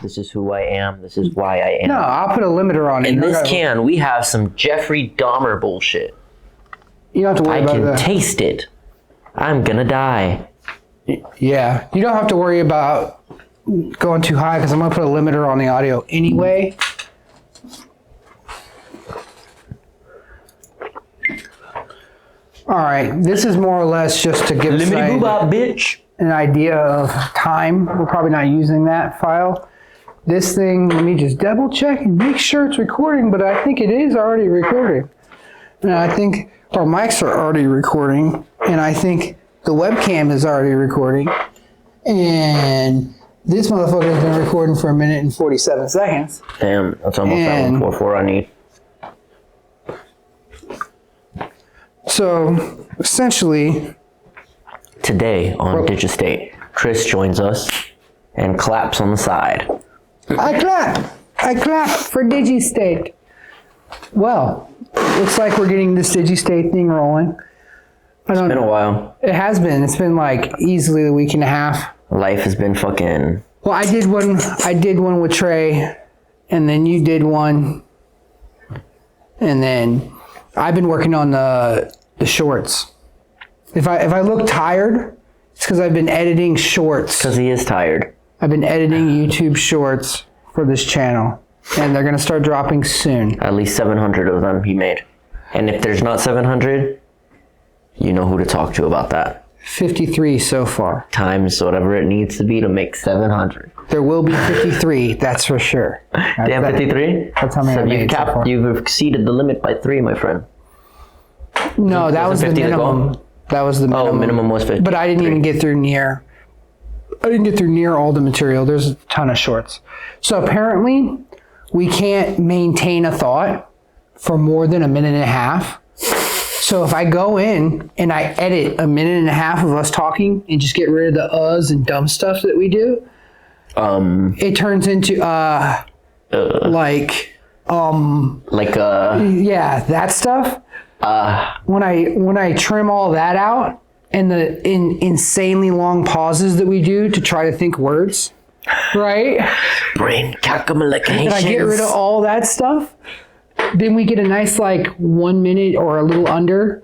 This is who I am. This is why I am. No, I'll put a limiter on it. In this can, we have some Jeffrey Dahmer bullshit. You don't have to worry about that. I can taste it. I'm gonna die. Yeah, you don't have to worry about going too high because I'm gonna put a limiter on the audio anyway. All right, this is more or less just to give us an idea of time. We're probably not using that file. This thing, let me just double check and make sure it's recording, but I think it is already recording. And I think our mics are already recording, and I think the webcam is already recording. And this motherfucker has been recording for 1 minute and 47 seconds. Damn, that's almost that 144 I need. So, essentially... Today on Digi State, Chris joins us and claps on the side. I clap for Digi State. Well, looks like we're getting this Digi State thing rolling. It's been a while. It has been. It's been like easily a week and a half. Life has been fucking... Well, I did one with Trey, and then you did one, and then I've been working on the shorts. If I look tired, it's because I've been editing shorts. Because he is tired. I've been editing YouTube shorts for this channel, and they're gonna start dropping soon. At least 700 of them he made. And if there's not 700, you know who to talk to about that. 53 so far. Times whatever it needs to be to make 700. There will be 53, that's for sure. Damn, 53? That's how many I made so far. You've exceeded the limit by 3, my friend. No, that was the minimum. That was the minimum. Oh, minimum was 50. But I didn't even get through near. I didn't get through near all the material. There's a ton of shorts. So apparently, we can't maintain a thought for more than 1.5 minutes. So if I go in and I edit 1.5 minutes of us talking and just get rid of the uhs and dumb stuff that we do, it turns into yeah, that stuff. When I trim all that out and the insanely long pauses that we do to try to think words, right? Brain calculations. And I get rid of all that stuff, then we get a nice 1 minute or a little under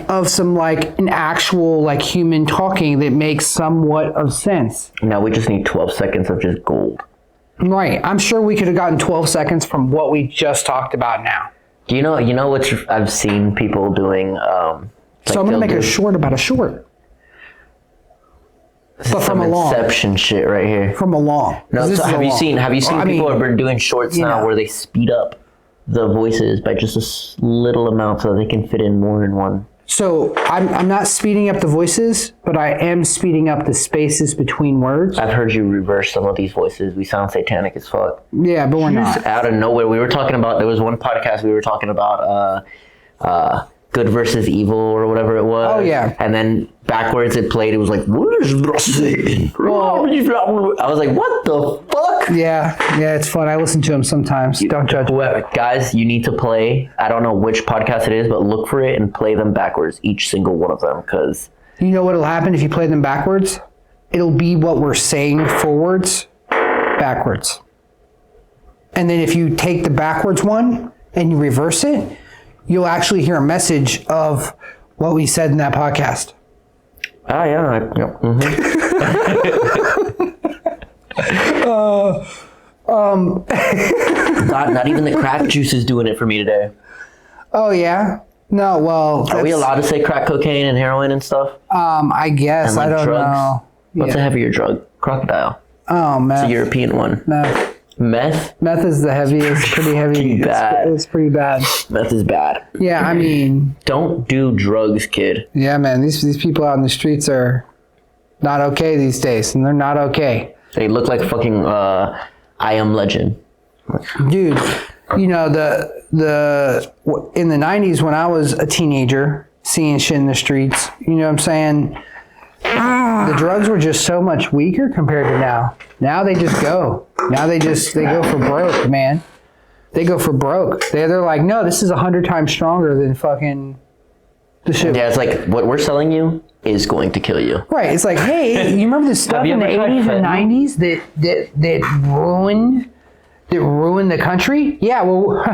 of some an actual human talking that makes somewhat of sense. Now we just need 12 seconds of just gold. Right. I'm sure we could have gotten 12 seconds from what we just talked about now. Do you know what I've seen people doing? So I'm gonna make a short about a short. But from a long. Inception shit right here. From a long. No, so have you seen people have been doing shorts now where they speed up the voices by just a little amount so they can fit in more in one? So I'm not speeding up the voices, but I am speeding up the spaces between words. I've heard you reverse some of these voices. We sound satanic as fuck. Yeah, but we're not. Out of nowhere, we were talking about, there was one podcast we were talking about good versus evil or whatever it was. Oh, yeah. And then backwards it played, it was like, what is this? Well, I was like, what the fuck? Yeah, it's fun. I listen to them sometimes. Don't judge. Guys, you need to play, I don't know which podcast it is, but look for it and play them backwards, each single one of them, because... You know what'll happen if you play them backwards? It'll be what we're saying forwards, backwards. And then if you take the backwards one and you reverse it, you'll actually hear a message of what we said in that podcast. Oh, yeah. Not even the crack juice is doing it for me today. Oh, yeah? No, well... Are we allowed to say crack cocaine and heroin and stuff? I guess. I don't know. What's a heavier drug? Crocodile. Oh, meth. It's a European one. Meth? Meth is the heaviest. Pretty heavy. It's pretty bad. Meth is bad. Yeah, I mean... Don't do drugs, kid. Yeah, man. These people out in the streets are not okay these days, and they're not okay. They look like fucking I Am Legend. Dude, you know, in the 90s when I was a teenager, seeing shit in the streets, you know what I'm saying? The drugs were just so much weaker compared to now. Now they just go. Now they go for broke, man. They go for broke. They're like, no, this is 100 times stronger than fucking Yeah, it's like what we're selling you is going to kill you. Right. It's like, hey, you remember this stuff in the 80s and 90s that ruined the country? Yeah, well,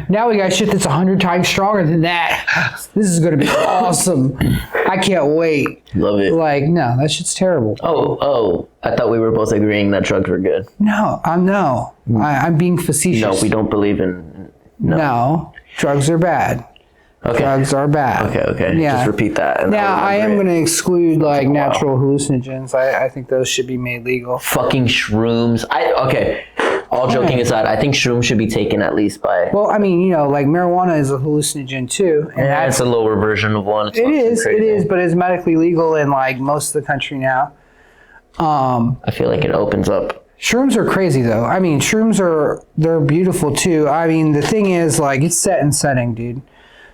now we got shit that's 100 times stronger than that. This is going to be awesome. I can't wait. Love it. Like, no, that shit's terrible. Oh, I thought we were both agreeing that drugs were good. No, I'm being facetious. No, we don't believe in... No, drugs are bad. Okay. Drugs are bad. Okay. Yeah. Just repeat that. Now, I am going to exclude like natural hallucinogens. I think those should be made legal. Fucking shrooms. Okay. All joking aside, I think shrooms should be taken at least by... Well, I mean, like marijuana is a hallucinogen too. And it's a lower version of one. It is, but it's medically legal in like most of the country now. I feel like it opens up. Shrooms are crazy though. I mean, they're beautiful too. I mean, the thing is like it's set and setting, dude.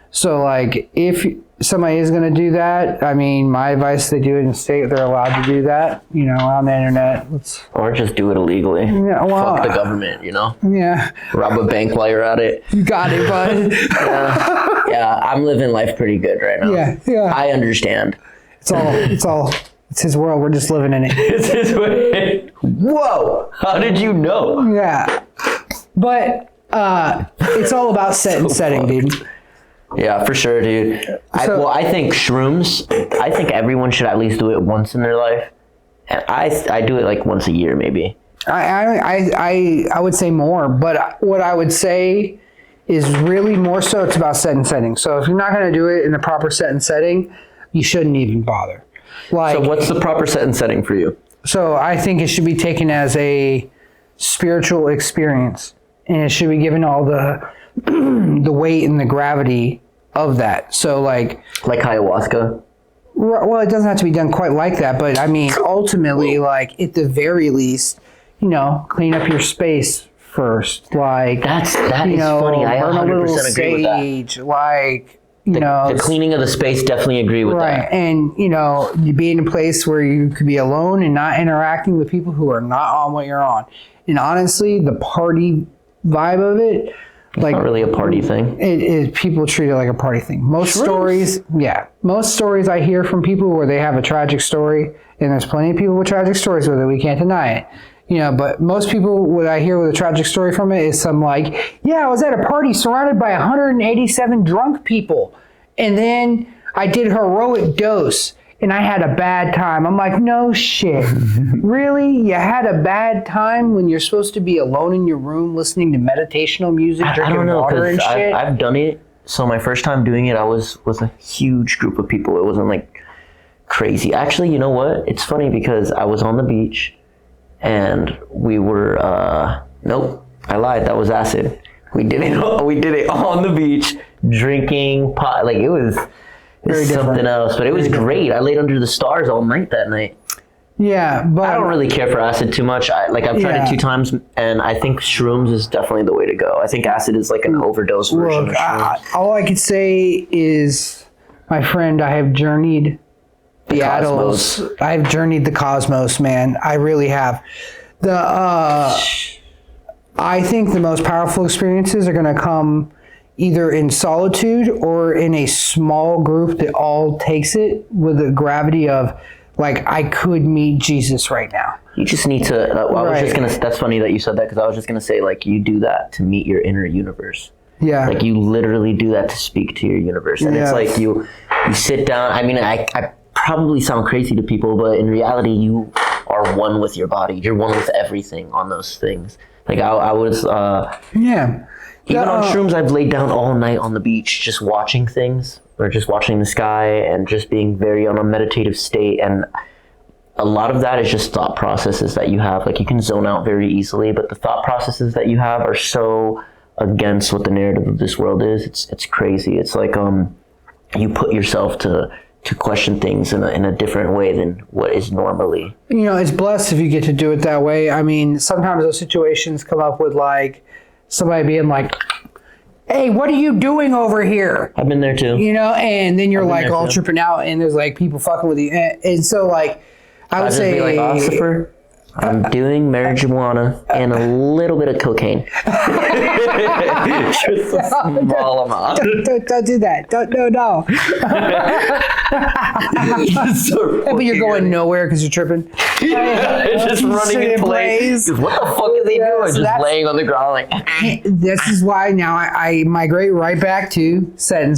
So like if somebody is going to do that, I mean, my advice, they do it in the state, they're allowed to do that, on the internet. Or just do it illegally. Yeah, well, fuck the government, Yeah. Rob a bank while you're at it. You got it, bud. Yeah, I'm living life pretty good right now. Yeah. I understand. It's his world. We're just living in it. It's his way. Whoa! How did you know? Yeah. But it's all about setting, dude. Yeah, for sure, dude. I think shrooms, I think everyone should at least do it once in their life. And I do it like once a year, maybe. I would say more, but what I would say is really more so it's about set and setting. So if you're not going to do it in the proper set and setting, you shouldn't even bother. So what's the proper set and setting for you? So I think it should be taken as a spiritual experience, and it should be given all the weight and the gravity of that. So like ayahuasca? Well, it doesn't have to be done quite like that, but I mean, ultimately, like at the very least, clean up your space first. Like that is funny. I 100% agree with that. Like the cleaning of the space, definitely agree with that. Right, and you be in a place where you could be alone and not interacting with people who are not on what you're on. And honestly, the party vibe of it. It's not really a party thing. It is. People treat it like a party thing. Most stories I hear from people where they have a tragic story, and there's plenty of people with tragic stories with it. We can't deny it. But most people, what I hear with a tragic story from it is some like, I was at a party surrounded by 187 drunk people, and then I did heroic dose, and I had a bad time. I'm like, no shit. Really? You had a bad time when you're supposed to be alone in your room listening to meditational music, drinking water and shit? I've done it. So my first time doing it, I was with a huge group of people. It wasn't like crazy. Actually, you know what? It's funny because I was on the beach and we were, nope, I lied. That was acid. We did it on the beach, drinking pot. Like it was... It's something else, but it was great. I laid under the stars all night that night. Yeah, but I don't really care for acid too much. I've tried it 2 times, and I think shrooms is definitely the way to go. I think acid is like an overdose version of shrooms. All I could say is, my friend, I have journeyed the cosmos. I've journeyed the cosmos, man. I really have. I think the most powerful experiences are going to come either in solitude or in a small group that all takes it with the gravity of, like, I could meet Jesus right now. You just need to, that's funny that you said that, because I was just going to say, like, you do that to meet your inner universe. Yeah. Like, you literally do that to speak to your universe. And it's like you sit down. I mean, I probably sound crazy to people, but in reality, you are one with your body. You're one with everything on those things. Like, I was... Even on shrooms, I've laid down all night on the beach just watching things, or just watching the sky, and just being very on a meditative state. And a lot of that is just thought processes that you have. Like, you can zone out very easily, but the thought processes that you have are so against what the narrative of this world is. It's crazy. It's like you put yourself to question things in a different way than what is normally. It's blessed if you get to do it that way. I mean, sometimes those situations come up with, like, somebody being like, hey, what are you doing over here? I've been there too. And then you're like all tripping out, and there's like people fucking with you. And so, like, I would say, be like, Ossifer? I'm doing marijuana and a little bit of cocaine. Just a small amount. Don't do that. No. But you're going nowhere because you're tripping. Just running in place. What the fuck are they doing? So just laying on the ground like. This is why now I migrate right back to setting.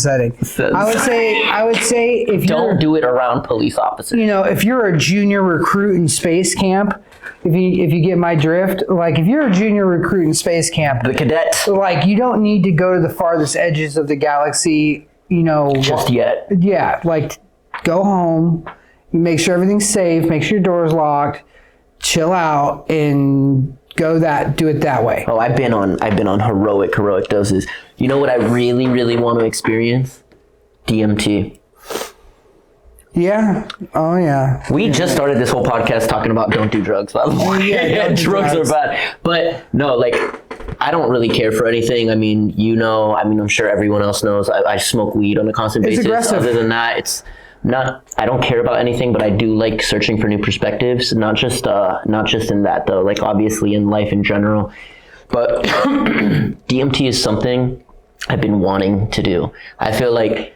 I would say if you don't do it around police officers. If you're a junior recruit in space camp, if you get my drift, like if you're a junior recruit in space camp, the cadets, like you don't need to go to the farthest edges of the galaxy, just yet. Yeah, like go home, make sure everything's safe, make sure your door's locked, chill out, and do it that way. Oh, I've been on heroic doses. You know what I really, really want to experience? DMT. Yeah. Oh, yeah. We just started this whole podcast talking about don't do drugs, by the way. Yeah, drugs are bad. But no, like, I don't really care for anything. I mean, I'm sure everyone else knows. I smoke weed on a constant basis. Aggressive. Other than that, it's not. I don't care about anything, but I do like searching for new perspectives. Not just in that though. Like obviously in life in general. But DMT is something I've been wanting to do. I feel like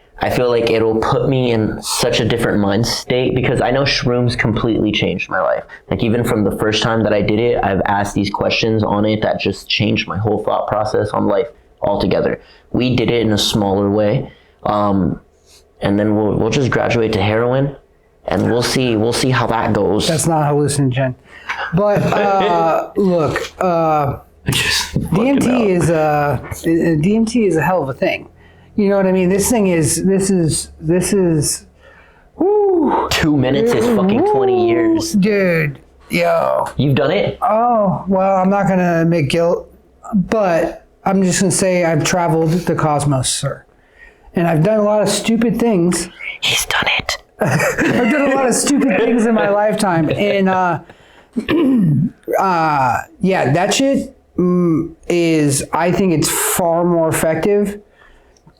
it'll put me in such a different mind state because I know shrooms completely changed my life. Like even from the first time that I did it, I've asked these questions on it that just changed my whole thought process on life altogether. We did it in a smaller way. And then we'll just graduate to heroin and we'll see how that goes. That's not hallucinogen. But look, DMT is a hell of a thing. You know what I mean? This is woo, 2 minutes is fucking 20 years. Dude, yo. You've done it? Oh, well, I'm not going to make guilt, but I'm just going to say I've traveled the cosmos, sir. And I've done a lot of stupid things. He's done it. I've done a lot of stupid things in my lifetime. And, yeah, that shit is, I think it's far more effective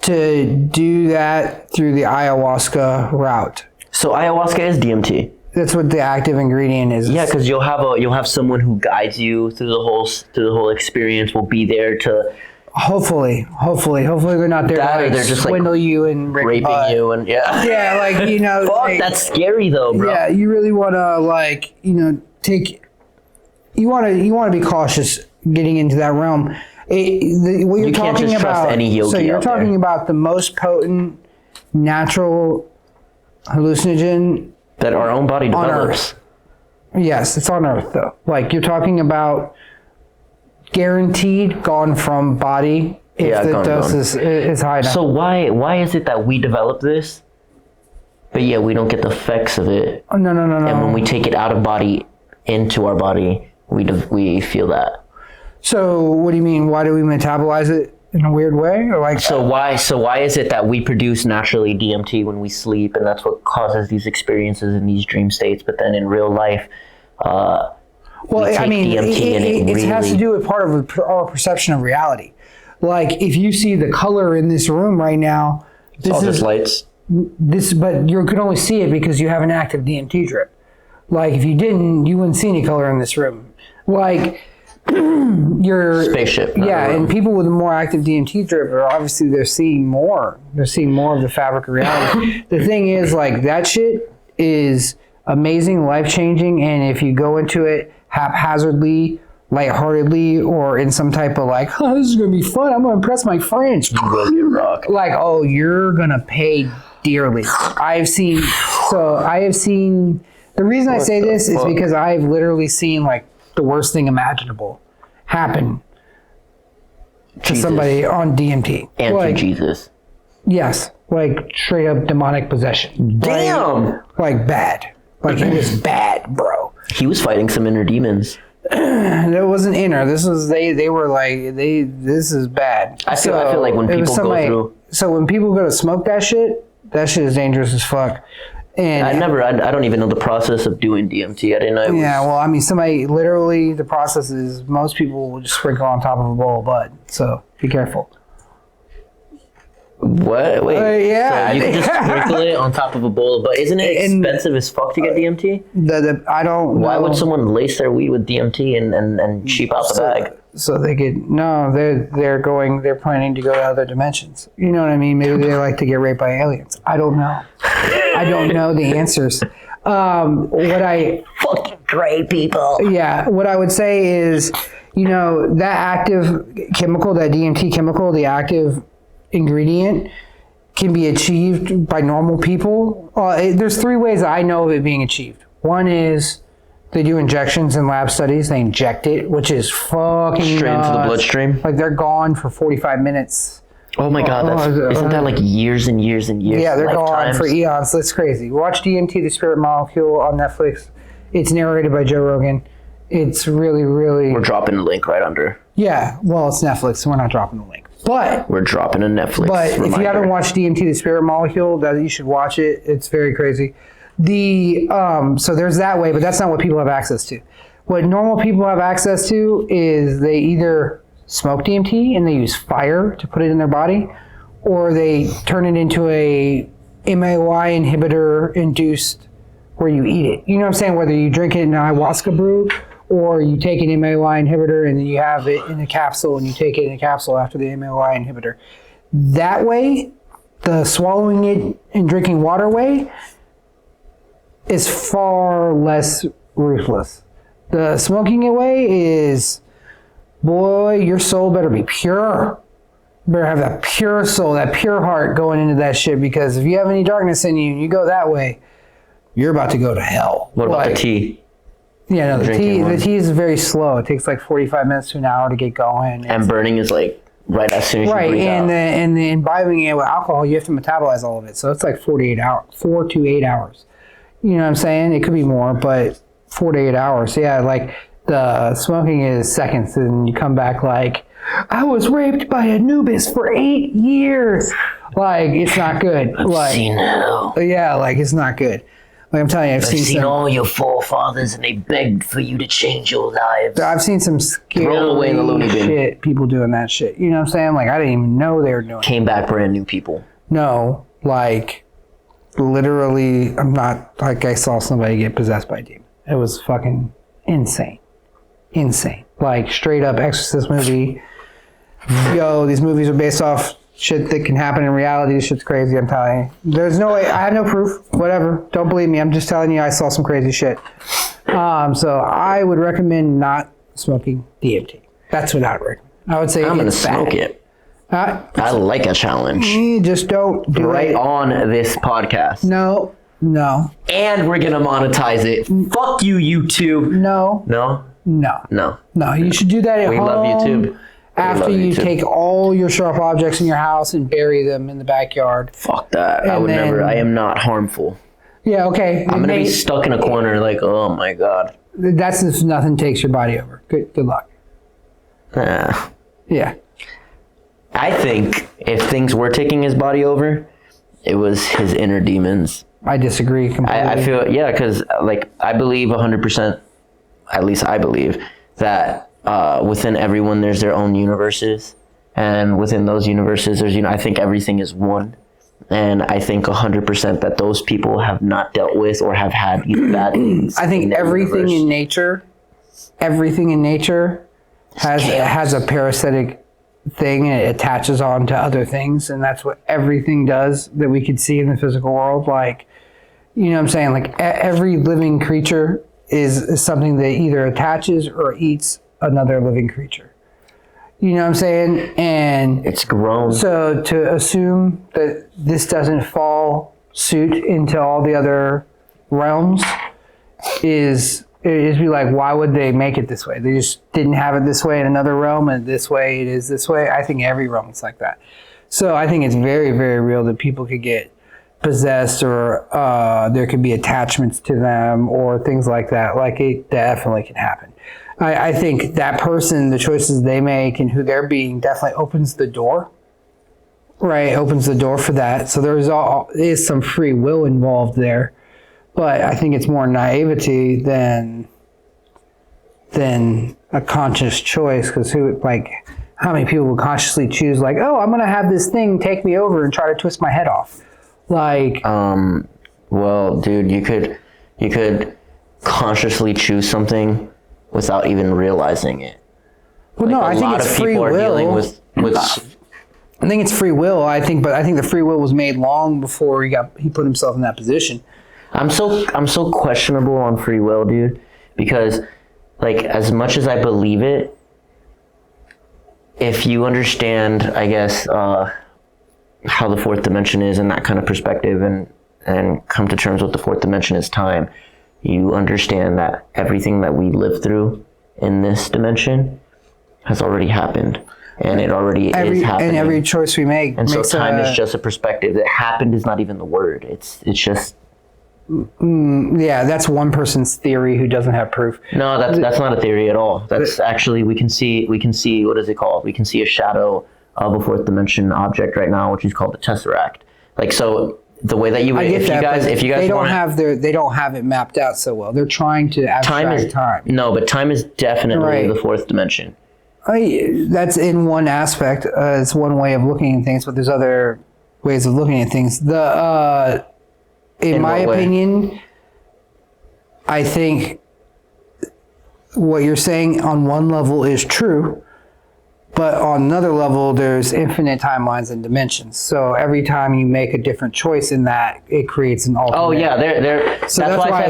to do that through the ayahuasca route. So ayahuasca is DMT. That's what the active ingredient is. Yeah, because you'll have someone who guides you through the whole experience. Will be there to hopefully they're not there that, to they're just swindle you and raping you and yeah, like Fuck, like, that's scary though, bro. Yeah, you really want to you want to be cautious getting into that realm. What you're you can't talking just about, trust any yogi so you're out talking there. about the most potent natural hallucinogen that our own body on develops. Earth. Yes, it's on Earth though. Like you're talking about guaranteed gone from body if the dose is high enough. So why is it that we develop this, but yeah, we don't get the effects of it? Oh, no. And when we take it out of body into our body, we feel that. So what do you mean? Why do we metabolize it in a weird way, or like? So why is it that we produce naturally DMT when we sleep, and that's what causes these experiences in these dream states? But then in real life, well, I mean, it has to do with part of our perception of reality. Like if you see the color in this room right now, it's all just lights. But you can only see it because you have an active DMT drip. Like if you didn't, you wouldn't see any color in this room. Like. Your spaceship. And people with a more active DMT drip are obviously they're seeing more of the fabric of reality. The thing is, like, that shit is amazing, life-changing, and if you go into it haphazardly, lightheartedly, or in some type of like, oh, this is gonna be fun, I'm gonna impress my friends, you will get rocked. Like, oh, you're gonna pay dearly. I have seen the reason I say this is because I've literally seen like the worst thing imaginable happen to somebody on DMT. And to Jesus. Yes. Like straight up demonic possession. Damn! Like bad. Like it was bad, bro. He was fighting some inner demons. It wasn't inner. This was they were like this is bad. I feel like when people go through. So when people go to smoke that shit is dangerous as fuck. And I don't even know the process of doing DMT. I didn't know. Well, I mean, the process is most people will just sprinkle on top of a bowl of bud. So be careful. What? Wait. Yeah. So you can just sprinkle it on top of a bowl, but isn't it expensive as fuck to get DMT? I don't know. Why would someone lace their weed with DMT and cheap out the bag? So they could they're planning to go to other dimensions. You know what I mean? Maybe they like to get raped by aliens. I don't know. I don't know the answers. Fucking gray people. Yeah, what I would say is, that active chemical, that DMT chemical, the active ingredient can be achieved by normal people. There's 3 ways I know of it being achieved. One is they do injections in lab studies. They inject it, which is fucking straight into the bloodstream. Like they're gone for 45 minutes. Oh my god, isn't that like years and years and years? Yeah, they're lifetimes? gone for eons. That's crazy. Watch DMT, The Spirit Molecule on Netflix. It's narrated by Joe Rogan. It's really, really... We're dropping a link right under. Yeah, well, it's Netflix, so we're not dropping the link. But... We're dropping a Netflix reminder. If you haven't watched DMT, The Spirit Molecule, you should watch it. It's very crazy. So there's that way, but that's not what people have access to. What normal people have access to is they either smoke DMT and they use fire to put it in their body, or they turn it into a MAOI inhibitor induced where you eat it. You know what I'm saying? Whether you drink it in an ayahuasca brew, or you take an MAOI inhibitor and then you have it in a capsule and you take it in a capsule after the MAOI inhibitor. That way, the swallowing it and drinking water way is far less ruthless. The smoking it way is, boy, your soul better be pure. You better have that pure soul, that pure heart going into that shit, because if you have any darkness in you and you go that way, you're about to go to hell. What about the tea? Yeah, no, the tea is very slow. It takes like 45 minutes to an hour to get going. And burning is like right as soon as you breathe out. And the imbibing it with alcohol, you have to metabolize all of it. So it's like 4 to 8 hours. You know what I'm saying? It could be more, but 4 to 8 hours. Yeah, like the smoking is seconds, and you come back like, I was raped by Anubis for 8 years. Like, it's not good. I've seen hell. Yeah, like it's not good. Like I'm telling you, I've seen all your forefathers, and they begged for you to change your lives. I've seen some scary shit, people doing that shit. You know what I'm saying? Like, I didn't even know they were doing it. Came back brand new people. No, like, literally, I'm not, like, I saw somebody get possessed by a demon. It was fucking insane. Insane. Like, straight up Exorcist movie. Yo, these movies are based off shit that can happen in reality. This shit's crazy, I'm telling you. There's no way, I have no proof, whatever. Don't believe me, I'm just telling you I saw some crazy shit. So I would recommend not smoking DMT. That's what I would recommend. I would say I'm going to smoke it. I like a challenge. Just don't do right it. On this podcast. No. And we're going to monetize it. Fuck you, YouTube. No. You should do that at home. We love YouTube. After you take all your sharp objects in your house and bury them in the backyard. Fuck that. I would never. I am not harmful. Yeah, okay. I'm going to be stuck in a corner like, oh my God. That's if nothing takes your body over. Good luck. Yeah. I think if things were taking his body over, it was his inner demons. I disagree completely. I feel, because like I believe 100%, at least I believe, that within everyone there's their own universes, and within those universes there's, I think everything is one, and I think 100% that those people have not dealt with or have had bad things. I think everything in nature has a parasitic thing, and it attaches on to other things, and that's what everything does that we could see in the physical world. Like, you know what I'm saying? Like every living creature is something that either attaches or eats another living creature. You know what I'm saying? And it's grown. So to assume that this doesn't fall suit into all the other realms is be like, why would they make it this way? They just didn't have it this way in another realm, and this way it is this way. I think every realm is like that. So I think it's very, very real that people could get possessed, or there could be attachments to them or things like that. Like, it definitely can happen. I think that person, the choices they make and who they're being, definitely opens the door. Right, opens the door for that. So there is some free will involved there. But I think it's more naivety than a conscious choice, because how many people would consciously choose like, oh, I'm going to have this thing take me over and try to twist my head off? Like, well, dude, you could consciously choose something without even realizing it. Well, like no, I think it's free will. Dealing with I think it's free will. But I think the free will was made long before he put himself in that position. I'm so questionable on free will, dude, because like as much as I believe it, if you understand, I guess, how the fourth dimension is and that kind of perspective, and come to terms with the fourth dimension is time, you understand that everything that we live through in this dimension has already happened, and it already is happening. And every choice we make. And so time is just a perspective. It happened is not even the word. It's just. Yeah, that's one person's theory who doesn't have proof. No, that's not a theory at all. That's actually we can see what is it called? We can see a shadow of a fourth dimension object right now, which is called the tesseract. Like, so the way that if you guys they don't have it mapped out so well. They're trying to abstract time. No, but time is definitely the fourth dimension. That's in one aspect. It's one way of looking at things, but there's other ways of looking at things. In my opinion, I think what you're saying on one level is true, but on another level, there's infinite timelines and dimensions. So every time you make a different choice in that, it creates an alternate. Oh yeah, that's why I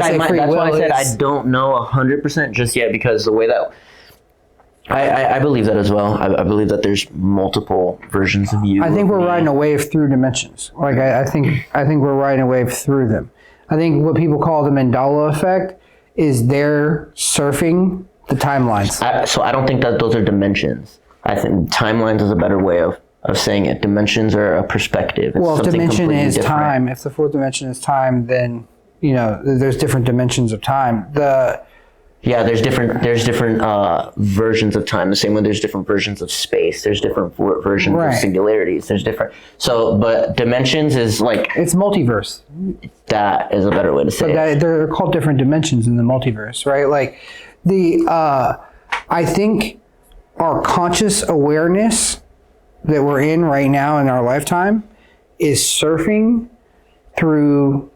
said I don't know 100% just yet, because the way that I believe that as well. I believe that there's multiple versions of you. I think we're riding a wave through dimensions. Like I think we're riding a wave through them. I think what people call the Mandela effect is they're surfing the timelines. So I don't think that those are dimensions. I think timelines is a better way of saying it. Dimensions are a perspective. Well, if dimension is different. Time, if the fourth dimension is time, then there's different dimensions of time. Yeah, there's different versions of time. The same way there's different versions of space. There's different versions of singularities. There's different. So, but dimensions is like it's multiverse. That is a better way to say it. They're called different dimensions in the multiverse, right? Like I think our conscious awareness that we're in right now in our lifetime is surfing through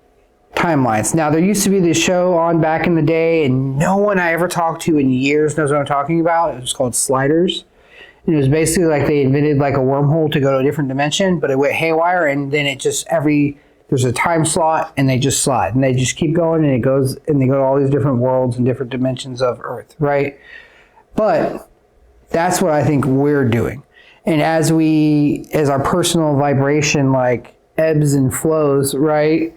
timelines. Now, there used to be this show on back in the day, and no one I ever talked to in years knows what I'm talking about. It was called Sliders. And it was basically like they invented like a wormhole to go to a different dimension, but it went haywire, and then it just there's a time slot, and they just slide, and they just keep going, and they go to all these different worlds and different dimensions of Earth, right? But that's what I think we're doing. And as our personal vibration like ebbs and flows, right?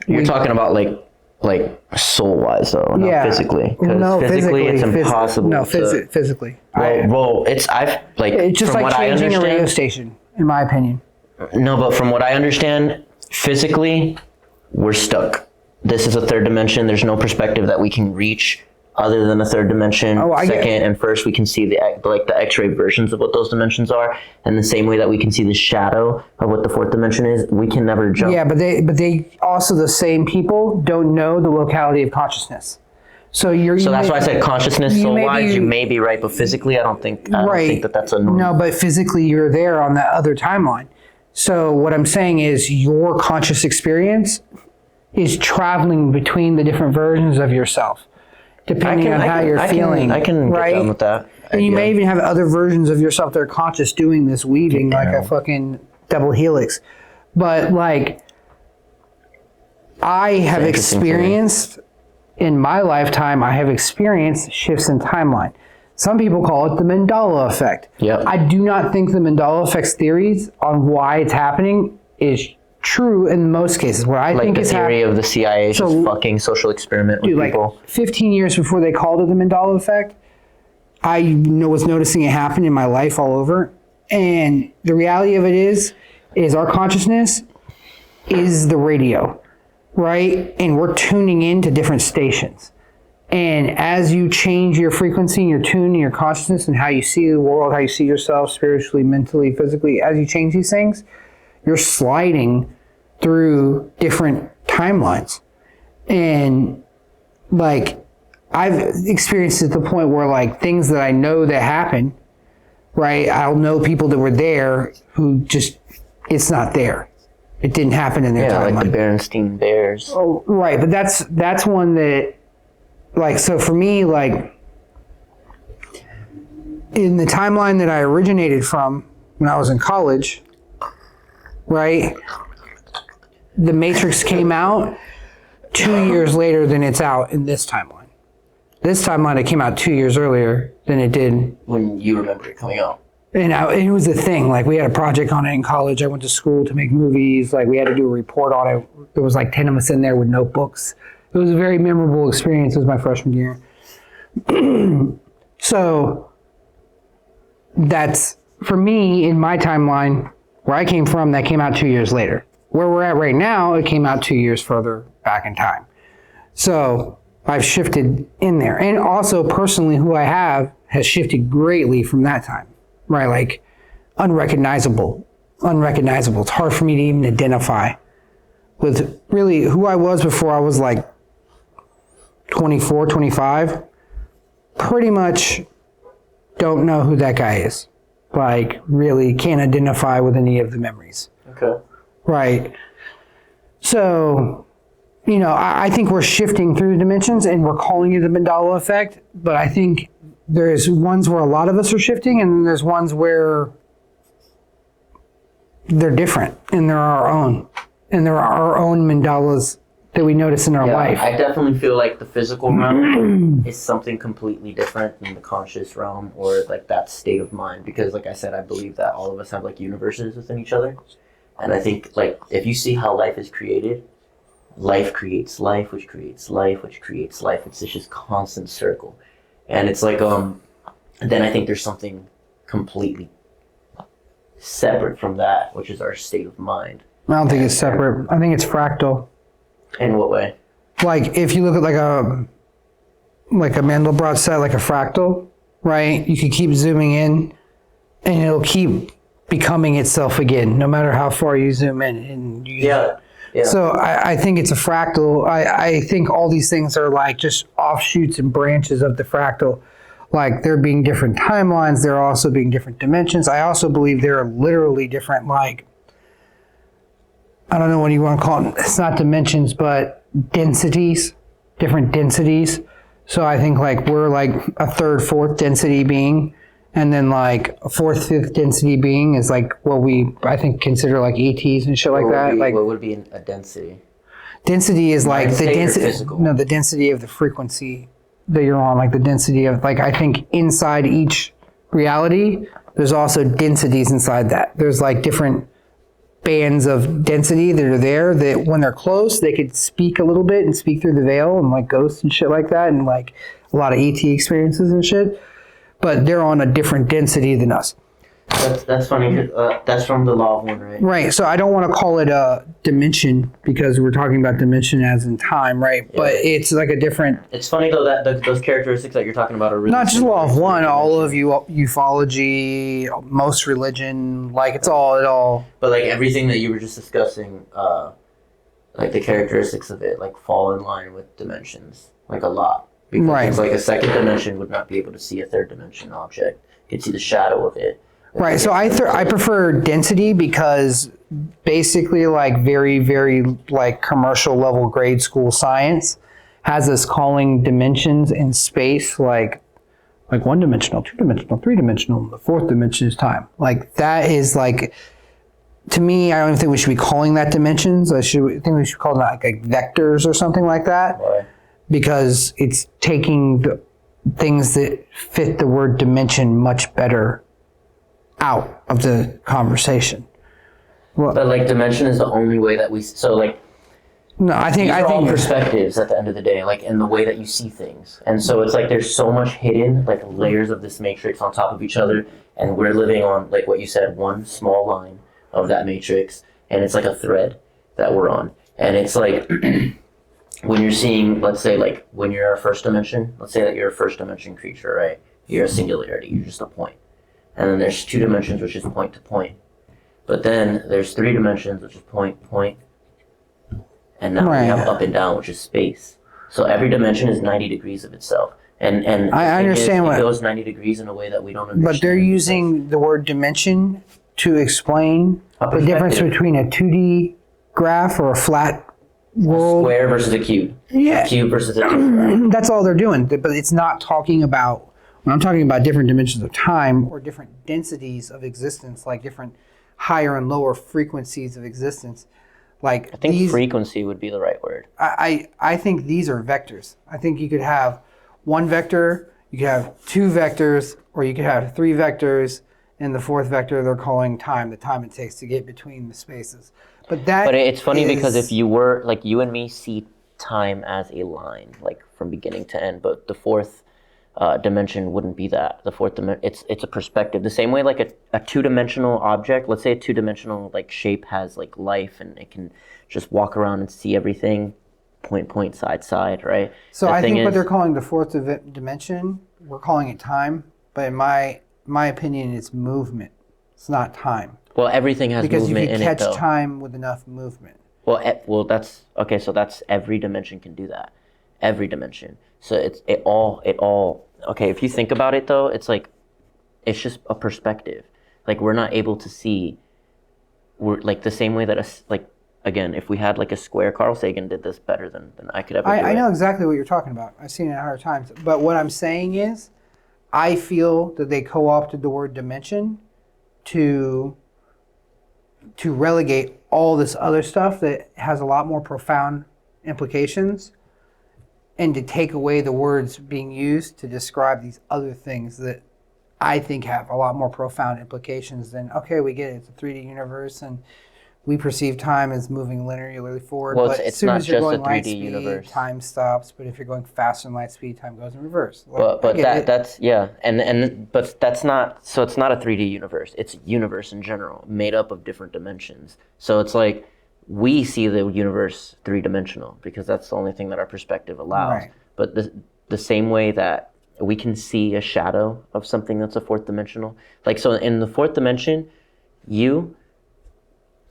You're talking about like soul-wise, though, not physically. No, physically, it's impossible. Physically. It's just like changing a radio station, in my opinion. No, but from what I understand, physically, we're stuck. This is a third dimension. There's no perspective that we can reach other than a third dimension. Second and first, we can see the X-ray versions of what those dimensions are, and the same way that we can see the shadow of what the fourth dimension is, we can never jump. Yeah, but they also, the same people don't know the locality of consciousness. So that's why I said consciousness. Soul-wise, you may be right, but physically, I don't think that's a normal. No, but physically, you're there on that other timeline. So what I'm saying is, your conscious experience is traveling between the different versions of yourself, depending on how you're feeling. I can get done with that. And you may even have other versions of yourself that are conscious doing this weaving like a fucking double helix. But like, I have experienced in my lifetime, I have experienced shifts in timeline. Some people call it the Mandela effect. Yep. I do not think the Mandela effect's theories on why it's happening is true in most cases. What I think is the theory of the CIA is just fucking social experiment with people. 15 years before they called it the Mandela effect, I was noticing it happen in my life all over. And the reality of it is our consciousness is the radio, right? And we're tuning into different stations. And as you change your frequency and your tune and your consciousness and how you see the world, how you see yourself spiritually, mentally, physically, as you change these things, you're sliding through different timelines. And like, I've experienced it to the point where like things that I know that happen, right? I'll know people that were there who just, it's not there. It didn't happen in their timeline. Like the Berenstein Bears. Oh, right, but that's one that, like, so for me, like, in the timeline that I originated from when I was in college, right, the Matrix came out 2 years later than it's out in this timeline. This timeline, it came out 2 years earlier than it did. When you remember it coming out. And it was a thing. Like, we had a project on it in college. I went to school to make movies. Like, we had to do a report on it. There was like 10 of us in there with notebooks. It was a very memorable experience. It was my freshman year. So that's, for me, in my timeline, where I came from, that came out 2 years later. Where we're at right now, it came out 2 years further back in time. So I've shifted in there. And also, personally, who I have has shifted greatly from that time. Right, like unrecognizable. It's hard for me to even identify with really who I was before I was like 24, 25. Pretty much don't know who that guy is. Like, really can't identify with any of the memories. Okay. Right. So, you know, I think we're shifting through dimensions and we're calling it the Mandela effect, but I think there's ones where a lot of us are shifting, and then there's ones where they're different, and they're our own. And there are our own mandalas that we notice in our life. I definitely feel like the physical realm is something completely different than the conscious realm, or like that state of mind. Because like I said, I believe that all of us have like universes within each other. And I think like if you see how life is created, life creates life, which creates life, which creates life. It's just constant circle. And it's like, then I think there's something completely separate from that, which is our state of mind. I don't think it's separate. I think it's fractal. In what way? Like, if you look at like a Mandelbrot set, like a fractal, right? You can keep zooming in, and it'll keep becoming itself again, no matter how far you zoom in. And Yeah. So I think it's a fractal. I think all these things are like just offshoots and branches of the fractal. Like, there being different timelines, there also being different dimensions. I also believe there are literally different, like, I don't know what you want to call it. It's not dimensions, but densities, different densities. So I think like we're like a third, fourth density being. And then like a fourth, fifth density being is like what we, I think, consider like ETs and shit like that. Like, what would be a density? Density is like the density. No, the density of the frequency that you're on. Like the density of, like, I think inside each reality, there's also densities inside that. There's like different bands of density that are there that when they're close, they could speak a little bit and speak through the veil and like ghosts and shit like that, and like a lot of ET experiences and shit. But they're on a different density than us. That's funny. That's from the lawofone, right? Right. So I don't want to call it a dimension because we're talking about dimension as in time, right? Yeah. But it's like a different. It's funny though that those characteristics that you're talking about are really not just lawofone. All of ufology, most religion, like it's all. But like everything that you were just discussing, like the characteristics of it, like fall in line with dimensions, like a lot. Because right. It's like a second dimension would not be able to see a third dimension object. You could see the shadow of it. Right. So I prefer density because basically like very, very like commercial level grade school science has us calling dimensions in space like one-dimensional, two-dimensional, three-dimensional. The fourth dimension is time. Like that is like, to me, I don't think we should be calling that dimensions. I think we should call them like vectors or something like that. Right. Because it's taking the things that fit the word dimension much better out of the conversation. Well, but like dimension is the only way that we no, I think all perspectives at the end of the day, like in the way that you see things. And so it's like there's so much hidden, like layers of this matrix on top of each other, and we're living on, like what you said, one small line of that matrix, and it's like a thread that we're on. And it's like when you're seeing, let's say, like when you're a first dimension, let's say that you're a first dimension creature, right? You're a singularity, you're just a point. And then there's two dimensions, which is point to point. But then there's three dimensions, which is point, point. And now we have up and down, which is space. So every dimension is 90 degrees of itself. And I understand it what goes 90 degrees in a way that we don't understand. But they're using the word dimension to explain the difference between a 2D graph or a flat world. A square versus a cube. Yeah. A cube versus a cube. That's all they're doing. But it's not talking about, when I'm talking about different dimensions of time or different densities of existence, like different higher and lower frequencies of existence. Like I think frequency would be the right word. I think these are vectors. I think you could have one vector, you could have two vectors, or you could have three vectors, and the fourth vector they're calling time, the time it takes to get between the spaces. But it's funny because if you were, like, you and me see time as a line, like from beginning to end, but the fourth dimension wouldn't be that. The fourth dimension, it's a perspective. The same way like a two-dimensional object, let's say a two-dimensional like shape has like life and it can just walk around and see everything point, side, right? So I think what they're calling the fourth dimension, we're calling it time, but in my opinion, it's movement. It's not time. Well, everything has movement in it, though. Because you can catch time with enough movement. Well, that's okay. So that's every dimension can do that. Every dimension. So it all. Okay, if you think about it, though, it's like it's just a perspective. Like we're not able to see. We're like the same way that again, if we had like a square, Carl Sagan did this better than I could ever do. I know exactly what you're talking about. I've seen it 100 times. But what I'm saying is, I feel that they co-opted the word dimension to relegate all this other stuff that has a lot more profound implications, and to take away the words being used to describe these other things that I think have a lot more profound implications than, okay, we get it, it's a 3D universe and we perceive time as moving linearly forward. Well, but it's as soon not as you're just going a 3D light speed, universe. Time stops. But if you're going faster than light speed, time goes in reverse. But that's yeah, but that's not. So it's not a 3D universe. It's a universe in general, made up of different dimensions. So it's like we see the universe three-dimensional because that's the only thing that our perspective allows. Right. But the same way that we can see a shadow of something that's a fourth dimensional, like so in the fourth dimension, you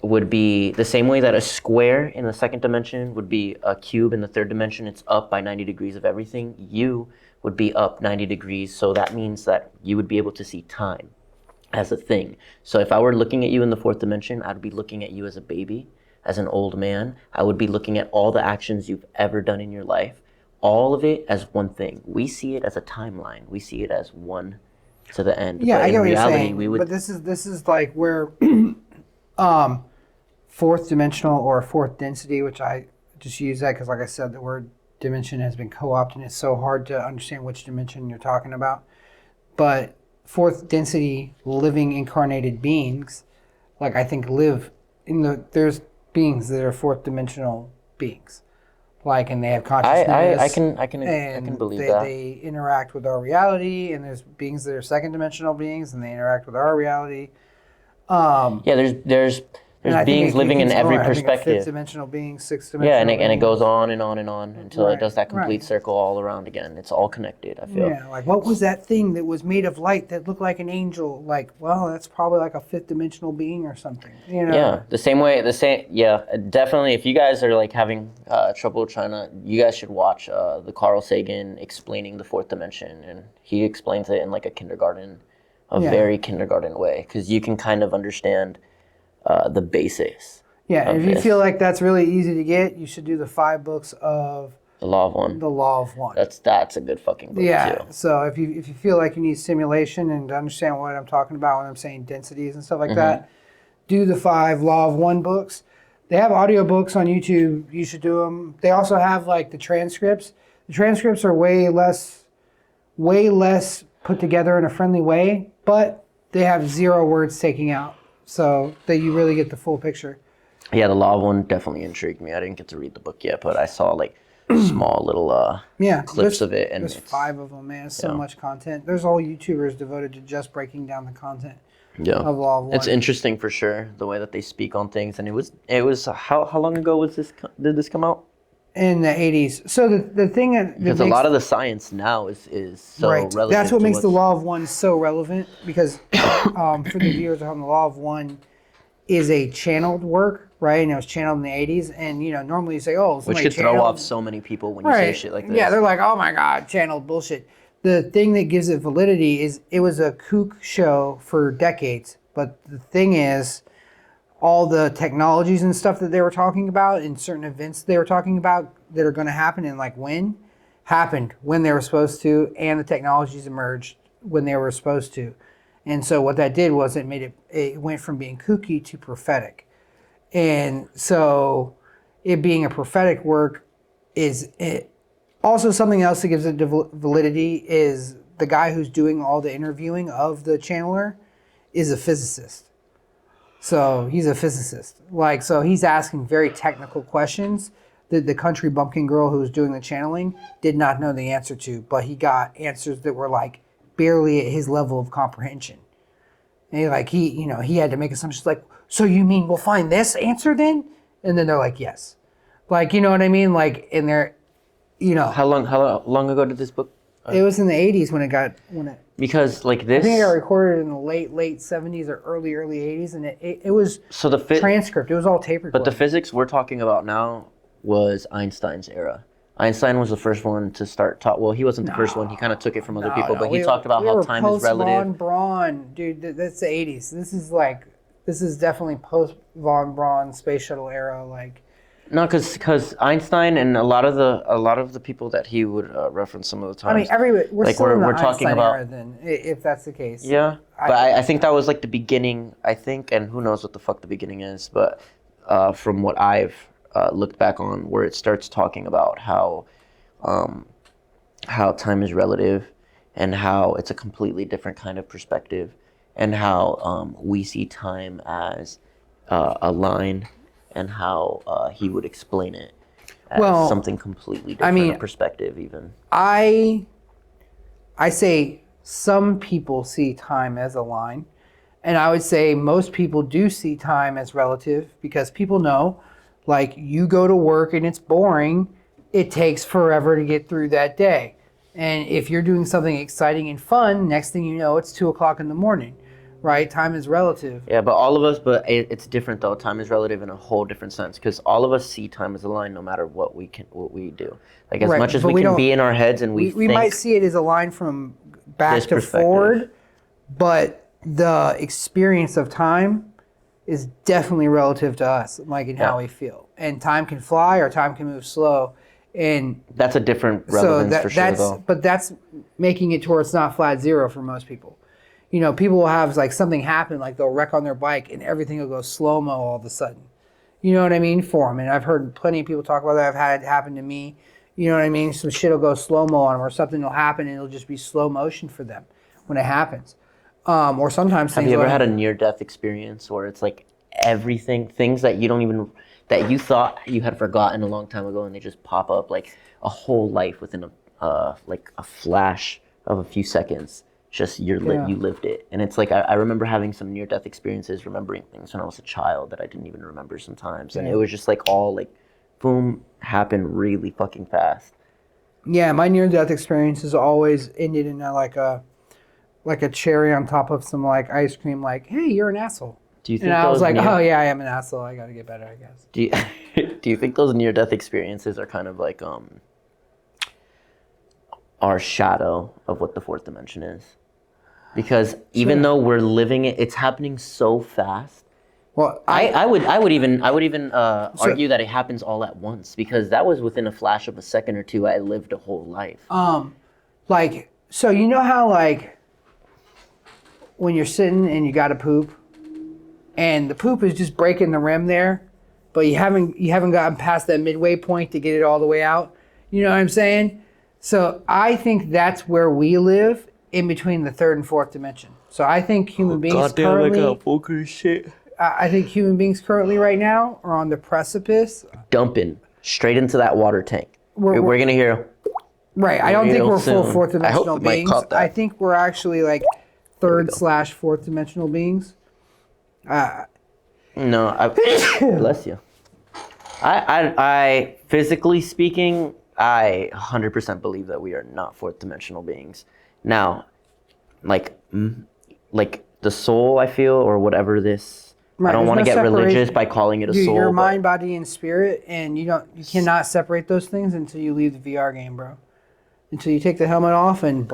would be the same way that a square in the second dimension would be a cube in the third dimension. It's up by 90 degrees of everything. You would be up 90 degrees. So that means that you would be able to see time as a thing. So if I were looking at you in the fourth dimension, I'd be looking at you as a baby, as an old man. I would be looking at all the actions you've ever done in your life, all of it as one thing. We see it as a timeline. We see it as one to the end. Yeah, but I get what reality, you're saying. But this is like where fourth dimensional or fourth density, which I just use that because, like I said, the word dimension has been co-opted and it's so hard to understand which dimension you're talking about. But fourth density living incarnated beings, like I think live in there's beings that are fourth dimensional beings. Like, and they have consciousness. I can believe that. They interact with our reality, and there's beings that are second dimensional beings and they interact with our reality. There's beings living in every perspective. Fifth-dimensional beings, sixth-dimensional and it goes on and on and on until it does that complete circle all around again. It's all connected, I feel. Yeah, like what was that thing that was made of light that looked like an angel? Like, well, that's probably like a fifth-dimensional being or something. You know? Yeah, definitely. If you guys are like having trouble you guys should watch the Carl Sagan explaining the fourth dimension, and he explains it in like a very kindergarten way, because you can kind of understand the basics. Yeah, and if you feel like that's really easy to get, you should do the 5 books of The Law of One. The Law of One. That's a good fucking book too. So if you feel like you need stimulation and to understand what I'm talking about when I'm saying densities and stuff like that, do the 5 Law of One books. They have audiobooks on YouTube. You should do them. They also have like the transcripts. The transcripts are way less put together in a friendly way, but they have 0 words taken out, so that you really get the full picture. Yeah, the Law of One definitely intrigued me. I didn't get to read the book yet, but I saw like small little clips of it. And there's 5 of them, man. It's so much content. There's all YouTubers devoted to just breaking down the content of Law of One. It's interesting for sure, the way that they speak on things. And it was how long ago did this come out? In the 80s. So the thing that because a lot of the science now is so relevant. That's what makes the Law of One so relevant, because for the viewers at home, the Law of One is a channeled work, right? And it was channeled in the 80s. And normally you say, oh, which could throw off so many people when you say shit like this. Yeah, they're like, oh my God, channeled bullshit. the thing that gives it validity is it was a kook show for decades. But the thing is, all the technologies and stuff that they were talking about and certain events they were talking about that are going to happen and like when happened when they were supposed to, and the technologies emerged when they were supposed to. And so what that did was it went from being kooky to prophetic. And so it being a prophetic work is it. Also, something else that gives it validity is the guy who's doing all the interviewing of the channeler is a physicist. So he's a physicist. Like, so he's asking very technical questions that the country bumpkin girl who was doing the channeling did not know the answer to, but he got answers that were like barely at his level of comprehension. And he had to make assumptions like, so you mean we'll find this answer then? And then they're like, yes. Like, you know what I mean? Like, and they're, How long ago did this book? It was in the 80s when it. Because like this. I think it got recorded in the late 70s or early 80s, and it was so the transcript. It was all tape recorded. But the physics we're talking about now was Einstein's era. Einstein was the first one to start well, he wasn't the first one. He kind of took it from other people, but he talked about how time is relative. Von Braun, dude, that's the 80s. This is definitely post Von Braun space shuttle era, like. No, because Einstein and a lot of the people that he would reference some of the times. I mean, we're still in the Einstein talking about era then, if that's the case. Yeah, I think that was like the beginning. I think, and who knows what the fuck the beginning is, but from what I've looked back on, where it starts talking about how time is relative, and how it's a completely different kind of perspective, and how we see time as a line. And how he would explain it as something completely different, a perspective even. I say some people see time as a line, and I would say most people do see time as relative, because people know, like, you go to work and it's boring, it takes forever to get through that day. And if you're doing something exciting and fun, next thing you know, it's 2:00 in the morning. Right, time is relative. Yeah, but it's different though. Time is relative in a whole different sense, because all of us see time as a line, no matter what we do. Like as much as we can be in our heads, and we might see it as a line from back to forward, but the experience of time is definitely relative to us, like in how we feel. And time can fly or time can move slow, and that's a different relevance for sure. Though. But that's making it to where it's not flat zero for most people. People will have like something happen, like they'll wreck on their bike and everything will go slow-mo all of a sudden. You know what I mean? For them. And I've heard plenty of people talk about that. I've had it happen to me. You know what I mean? Some shit will go slow-mo on them, or something will happen and it'll just be slow motion for them when it happens. Or sometimes Have you ever had a near-death experience where it's like things that you thought you had forgotten a long time ago, and they just pop up like a whole life within a flash of a few seconds? Just you lived it. And it's like I remember having some near-death experiences, remembering things when I was a child that I didn't even remember sometimes. And it was just like all like, boom, happened really fucking fast. Yeah, my near-death experiences always ended in like a cherry on top of some like ice cream, like, hey, you're an asshole. Do you think I was like, oh yeah, I am an asshole. I gotta get better, I guess. Do you think those near-death experiences are kind of like our shadow of what the fourth dimension is? Because even though we're living it, it's happening so fast. Well, I would even argue that it happens all at once, because that was within a flash of a second or two. I lived a whole life. Like, so you know how like when you're sitting and you got to poop, and the poop is just breaking the rim there, but you haven't gotten past that midway point to get it all the way out. You know what I'm saying? So I think that's where we live, in between the third and fourth dimension. So I think human beings currently... I think human beings currently right now are on the precipice. Dumping straight into that water tank. We're going to hear... Right. I don't think we're full fourth dimensional beings. I think we're actually like third/fourth dimensional beings. No, bless you. I physically speaking, I 100% believe that we are not fourth dimensional beings. Now, like the soul, I feel, or whatever this. Right, I don't want to get religious by calling it a soul. Your mind, body, and spirit, and you cannot separate those things until you leave the VR game, bro. until you take the helmet off and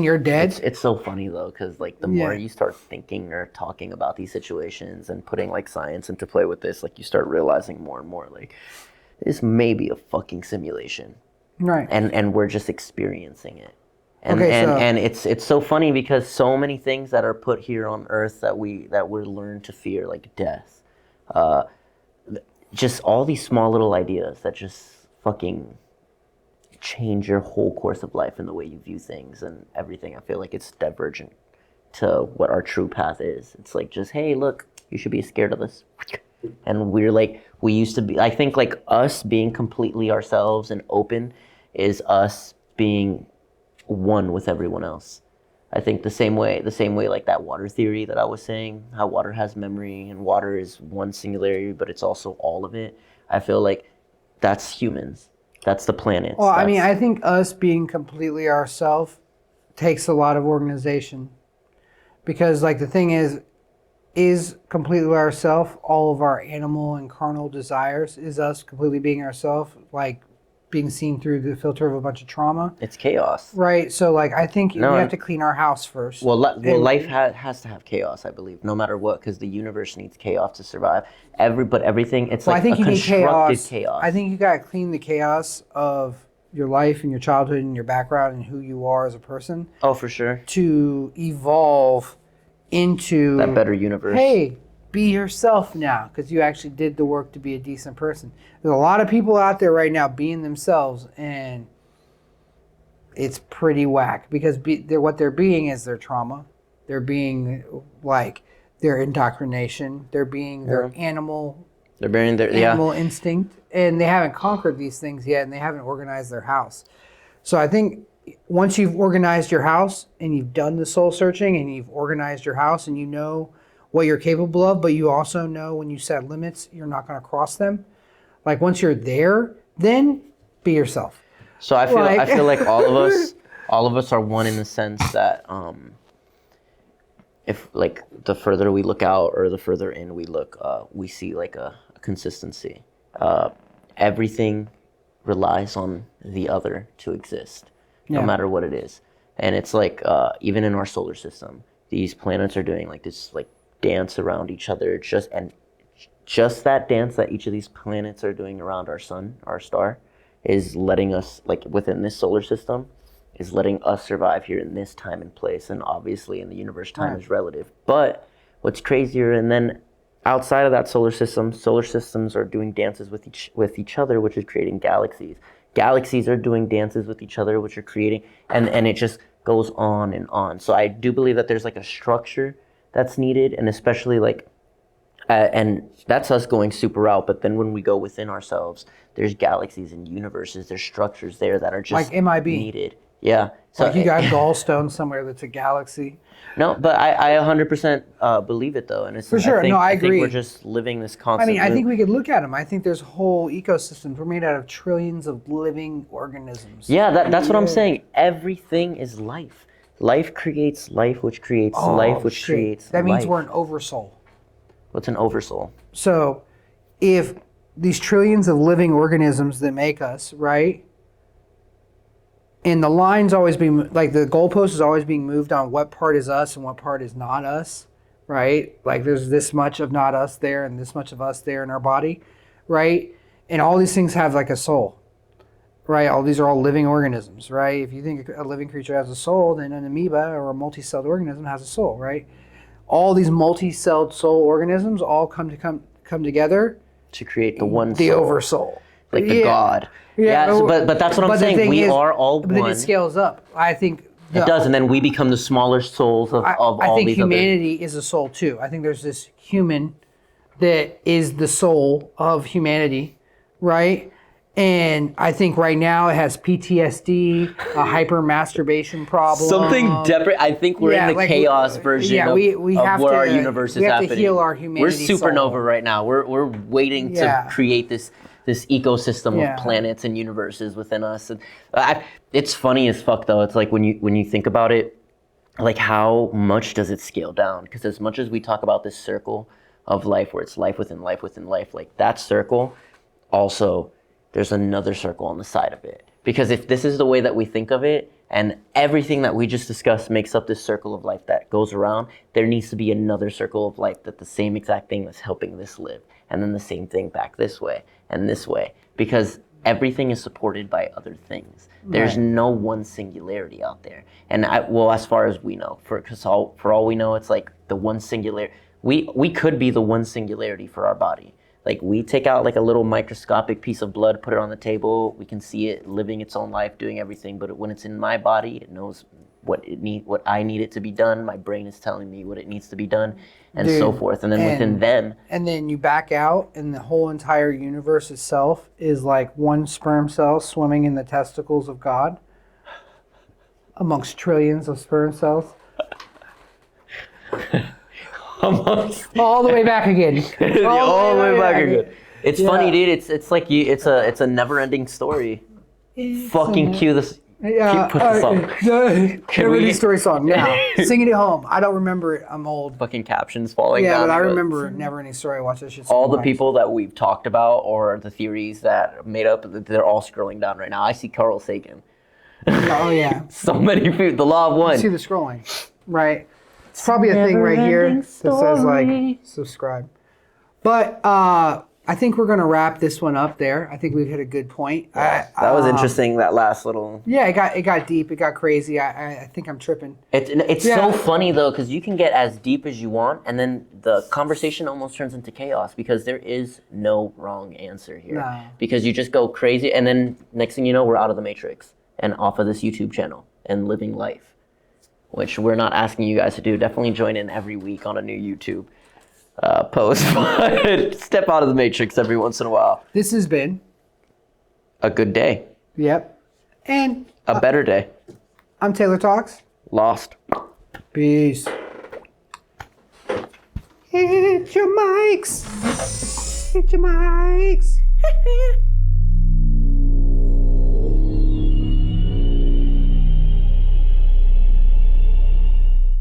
you're dead. It's so funny though, because like the more you start thinking or talking about these situations and putting like science into play with this, like you start realizing more and more like this may be a fucking simulation, right? And we're just experiencing it. And it's so funny because so many things that are put here on Earth that we're learned to fear, like death, just all these small little ideas that just fucking change your whole course of life and the way you view things and everything. I feel like it's divergent to what our true path is. It's like just, hey, look, you should be scared of this. And we're like, we used to be, I think like us being completely ourselves and open is us being one with everyone else. I think the same way like that water theory that I was saying, how water has memory and water is one singularity, but it's also all of it. I feel like that's humans. That's the planets. Well, I mean, I think us being completely ourselves takes a lot of organization. Because, like, the thing is completely ourselves, all of our animal and carnal desires, is us completely being ourselves, like, being seen through the filter of a bunch of trauma. It's chaos. Right? So, like, I think we have to clean our house first. Well, life has to have chaos, I believe, no matter what, because the universe needs chaos to survive. Everything, it's like I think a you need constructed chaos. I think you got to clean the chaos of your life and your childhood and your background and who you are as a person. Oh, for sure. To evolve into that better universe. Hey, be yourself now, because you actually did the work to be a decent person. There's a lot of people out there right now being themselves, and it's pretty whack, because what they're being is their trauma. They're being like their indoctrination. They're being their animal. They're being their animal instinct, and they haven't conquered these things yet, and they haven't organized their house. So I think once you've organized your house and you've done the soul searching and you've organized your house and you know what you're capable of, but you also know when you set limits, you're not going to cross them. Like once you're there, then be yourself. So I feel like all of us are one in the sense that if like the further we look out or the further in we look, we see like a consistency. Everything relies on the other to exist, no matter what it is. And it's like even in our solar system, these planets are doing like this like dance around each other, just that dance that each of these planets are doing around our sun, our star, is letting us, like within this solar system, is letting us survive here in this time and place. And obviously in the universe, time is relative. But what's crazier, and then outside of that solar systems are doing dances with each other, which is creating galaxies. Galaxies are doing dances with each other, which are creating, and it just goes on and on. So I do believe that there's like a structure that's needed, and especially like, and that's us going super out. But then when we go within ourselves, there's galaxies and universes. There's structures there that are just like MIB needed. Yeah. So like you got gallstone somewhere that's a galaxy. No, but I 100% believe it though, and it's for sure. I agree. I think we're just living this constant. I mean, I think we could look at them. I think there's whole ecosystems. We're made out of trillions of living organisms. Yeah, that's what I'm saying. Everything is life. Life creates life, which creates life, which creates. That means life. We're an oversoul. What's an oversoul? So, if these trillions of living organisms that make us, right? And the line's always being, like the goalpost is always being moved on what part is us and what part is not us, right? Like there's this much of not us there and this much of us there in our body, right? And all these things have like a soul, right? These are all living organisms, right? If you think a living creature has a soul, then an amoeba or a multi-celled organism has a soul, right? All these multi-celled soul organisms all come together to create the soul. Oversoul. Like the God. Yeah, but that's what I'm saying. We are all one. But then it scales up. I think it does, and then we become the smaller souls of all these. I think humanity is a soul too. I think there's this human that is the soul of humanity, right? And I think right now it has PTSD, a hyper masturbation problem. Something different. I think we're in the chaos version of where our universe is happening. We have to heal our humanity. We're supernova right now. We're waiting to create this ecosystem of planets and universes within us. And it's funny as fuck though. It's like when you think about it, like how much does it scale down? Because as much as we talk about this circle of life where it's life within life, like that circle, also there's another circle on the side of it. Because if this is the way that we think of it, and everything that we just discussed makes up this circle of life that goes around, there needs to be another circle of life that the same exact thing that's helping this live. And then the same thing back this way and this way. Because everything is supported by other things. There's no one singularity out there. And as far as we know, for all we know, it's like the one singular. We could be the one singularity for our body. Like we take out like a little microscopic piece of blood, put it on the table. We can see it living its own life, doing everything. But when it's in my body, it knows what I need it to be done. My brain is telling me what it needs to be done, and so forth. And then within them, and then you back out, and the whole entire universe itself is like one sperm cell swimming in the testicles of God, amongst trillions of sperm cells. All the way back again. All the way back again. It's funny, dude. It's like it's a never-ending story. Fucking cue this. Yeah, put the song. Never-ending story song. Now, sing it at home. I don't remember it. I'm old. Fucking captions falling down. Yeah, but I remember Never-ending story. I watched that shit. All the people that we've talked about or the theories that made up, they're all scrolling down right now. I see Carl Sagan. Oh yeah. So many people. The law of one. You see the scrolling, right? It's probably a thing right here that says like subscribe. But I think we're gonna wrap this one up there. I think we've hit a good point. That was interesting. That last little. Yeah, it got deep. It got crazy. I think I'm tripping. It's so funny though, because you can get as deep as you want, and then the conversation almost turns into chaos because there is no wrong answer here. No. Because you just go crazy, and then next thing you know, we're out of the matrix and off of this YouTube channel and living life, which we're not asking you guys to do. Definitely join in every week on a new YouTube post, but step out of the matrix every once in a while. This has been a good day. Yep. And a better day. I'm Taylor Talks. Lost. Peace. Hit your mics. Hit your mics.